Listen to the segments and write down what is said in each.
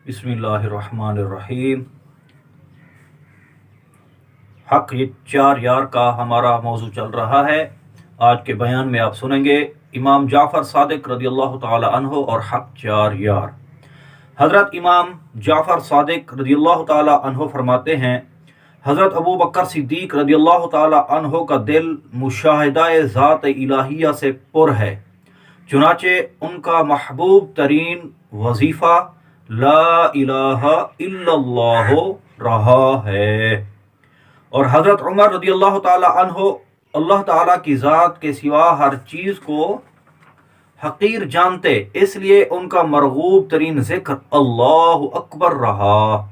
बिस्मिल्लाहिर्रहमानिर्रहीम। हक ये चार यार का हमारा मौजू चल रहा है। आज के बयान में आप सुनेंगे इमाम जाफ़र सादिक रदियल्लाहु ताला अन्हो और हक चार यार। हज़रत इमाम जाफ़र सादिक रदियल्लाहु ताला अन्हो फरमाते हैं, हज़रत अबू बकर सिद्दीक रदियल्लाहु ताला अन्हो का दिल मुशाहिदाए ज़ात इलाहिया से पुर है, चुनाचे उनका महबूब तरीन वजीफ़ा ला इलाहा इल्लल्लाह रहा है। और हज़रत उमर रदियल्लाहु ताला अन्हो अल्लाह ताला की ज़ात के सिवा हर चीज़ को हकीर जानते, इसलिए उनका मरगूब तरीन ज़िक्र अल्लाहु अकबर रहा।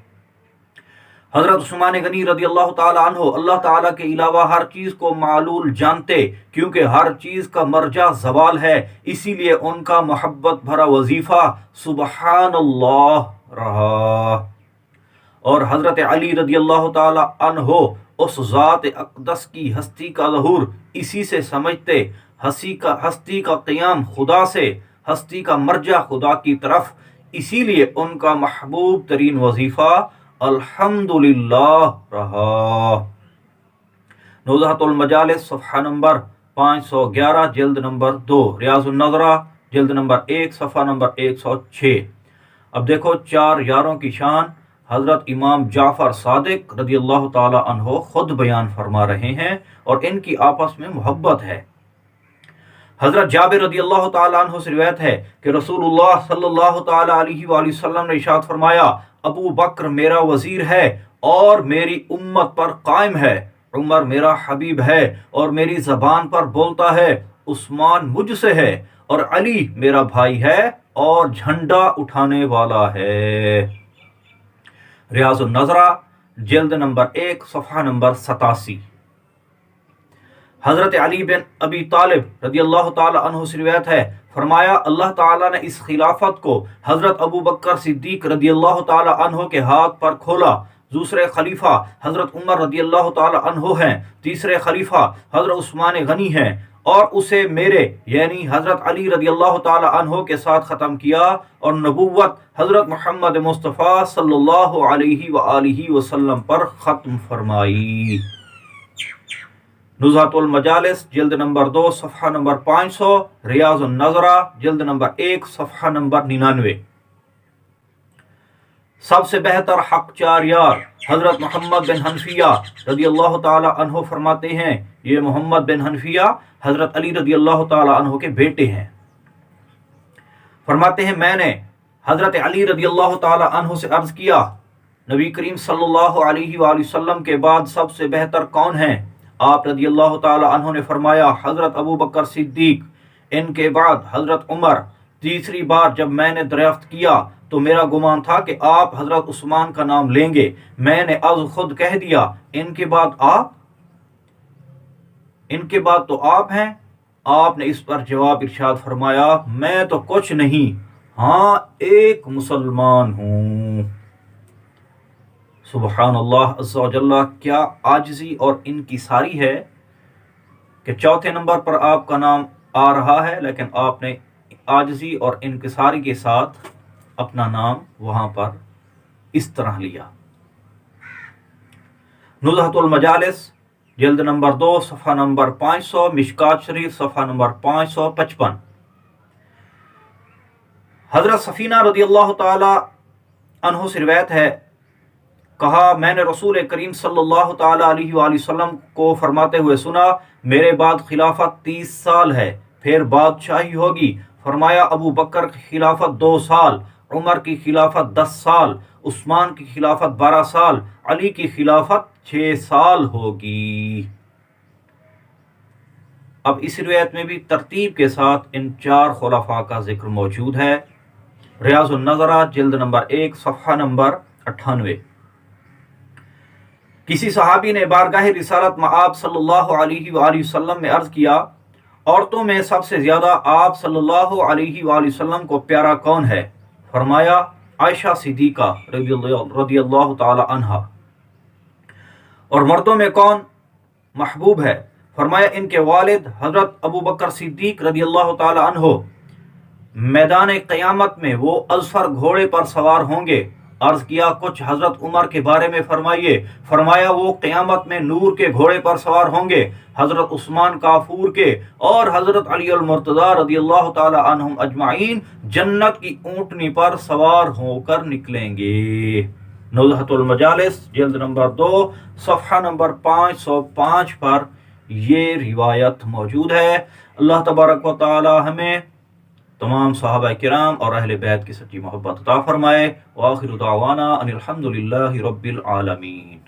हज़रत उस्मान गनी रदियल्लाहु ताला अन्हो अल्लाह ताला के अलावा हर चीज़ को मालूल जानते, क्योंकि हर चीज़ का मर्जा ज़वाल है, इसीलिए उनका मोहब्बत भरा वजीफ़ा सुबहानल्लाह रहा। और हज़रत अली रदियल्लाहु ताला अन्हो उस ज़ात अक़दस की हस्ती का ज़हूर इसी से समझते, हस्ती का क़ियाम खुदा से, हस्ती का मर्जा खुदा की तरफ, इसीलिए उनका महबूब तरीन वजीफ़ा अल्हम्दुलिल्लाह रहा। नुज़हतुल मजालिस सफ़हा नंबर 511, जिल्द नंबर 2, रियाज़ुन नज़रा जिल्द नंबर 1, सफ़हा नंबर 106। अब देखो चार यारों की शान हज़रत इमाम जाफ़र सादिक रदियल्लाहु ताला अन्हो खुद बयान फरमा रहे हैं और इनकी आपस में मोहब्बत है। हज़रत जाबिर रदियल्लाहु ताला अन्हो से रिवायत है कि रसूलुल्लाह सल्लल्लाहु ताला अलैहि वसल्लम ने इरशाद फरमाया, अबू बकर मेरा वज़ीर है और मेरी उम्मत पर कायम है, उमर मेरा हबीब है और मेरी ज़बान पर बोलता है, उस्मान मुझसे है, और अली मेरा भाई है और झंडा उठाने वाला है। रियाज़ुन नज़रा जिल्द नंबर 1, सफ़हा नंबर 87। हज़रत अली बिन अबी तालिब रदियल्लाहु ताला अन्हु से रिवायत है, फरमाया अल्लाह ताला ने इस खिलाफत को हज़रत अबू बकर सिद्दीक रदियल्लाहु ताला अन्हु के हाथ पर खोला। दूसरे खलीफा हज़रत उमर रदियल्लाहु ताला अन्हु हैं, तीसरे खलीफा हज़रत उस्मान गनी हैं, और उसे मेरे यानी हज़रत अली रदियल्लाहु ताला अन्हु के साथ ख़त्म किया और नबुव्वत हज़रत मोहम्मद मुस्तफ़ा सल्लल्लाहु अलैहि वसल्लम पर ख़त्म फरमाई। नुज़हतुल मजालिस जिल्द नंबर 2, सफ़हा नंबर 500, रियाज़ुन नज़रा जिल्द नंबर 1, सफ़हा नंबर 99। सबसे बेहतर हक चार यार हज़रत मोहम्मद बिन हनफिया रदियल्लाहु ताला अन्हो फरमाते हैं, ये मोहम्मद बिन हनफिया हज़रत अली रदियल्लाहु ताला अन्हो के बेटे हैं। फरमाते हैं, मैंने हज़रत अली रदियल्लाहु ताला अन्हो से अर्ज़ किया, नबी करीम सल्लल्लाहु अलैहि वसल्लम के बाद सबसे बेहतर कौन है? आप रदियल्लाहु ताला अन्हो ने फरमाया, हज़रत अबू बकर सिद्दीक, इनके बाद हज़रत उमर। तीसरी बार जब मैंने दरियाफ्त किया तो मेरा गुमान था कि आप हज़रत उस्मान का नाम लेंगे, मैंने अब खुद कह दिया, इनके बाद आप, इनके बाद तो आप हैं। आपने इस पर जवाब इरशाद फरमाया, मैं तो कुछ नहीं, हाँ एक मुसलमान हूँ। सुबहान अल्लाह अज़्ज़ा व जल्ला, क्या आजिज़ी और इनकिसारी है कि चौथे नंबर पर आपका नाम आ रहा है, लेकिन आपने आजिज़ी और इनकिसारी के साथ अपना नाम वहाँ पर इस तरह लिया। नुज़हतुल मजालिस जिल्द नंबर 2, सफ़हा नंबर 500, मिशकात शरीफ सफ़हा नंबर 555। हज़रत सफ़ीना रदियल्लाहु ताला अन्हु से रिवायत है, कहा मैंने रसूल करीम सल्लल्लाहु ताला अलैहि वसल्लम को फरमाते हुए सुना, मेरे बाद खिलाफत 30 साल है, फिर बादशाही होगी। फरमाया, अबू बकर की खिलाफत 2 साल, उमर की खिलाफत 10 साल, उस्मान की खिलाफत 12 साल, अली की खिलाफत 6 साल होगी। अब इस रिवायत में भी तरतीब के साथ इन चार खुलफा का जिक्र मौजूद है। रियाज़ुन नज़रा जिल्द नंबर 1, सफ़हा नंबर 98। किसी सहाबी ने बारगाह रिसालत में आप सल्लल्लाहु अलैहि वसल्लम में अर्ज़ किया, औरतों में सबसे ज़्यादा आप सल्लल्लाहु अलैहि वसल्लम को प्यारा कौन है? फरमाया, आयशा सिद्दीक़ा रदियल्लाहु ताला अन्हा। और मर्दों में कौन महबूब है? फरमाया, इनके वालिद हज़रत अबू बकर सिद्दीक रदियल्लाहु ताला अन्हो। मैदान क़यामत में वो अज़फर घोड़े पर सवार होंगे عرض کیا کچھ حضرت عمر کے بارے میں فرمائیے۔ فرمایا وہ قیامت میں نور کے گھوڑے پر سوار ہوں گے، حضرت عثمان کافور کے اور حضرت علی المرتضی رضی اللہ تعالی عنہم اجمعین جنت کی اونٹنی پر سوار ہو کر نکلیں گے۔ نزہۃ المجالس جلد نمبر 2 صفحہ نمبر 505 پر یہ روایت موجود ہے۔ اللہ تبارک و تعالی ہمیں تمام صحابہ کرام اور اہل بیت کی سچی محبت عطا فرمائے۔ وآخر دعوانا ان الحمد للہ رب العالمین۔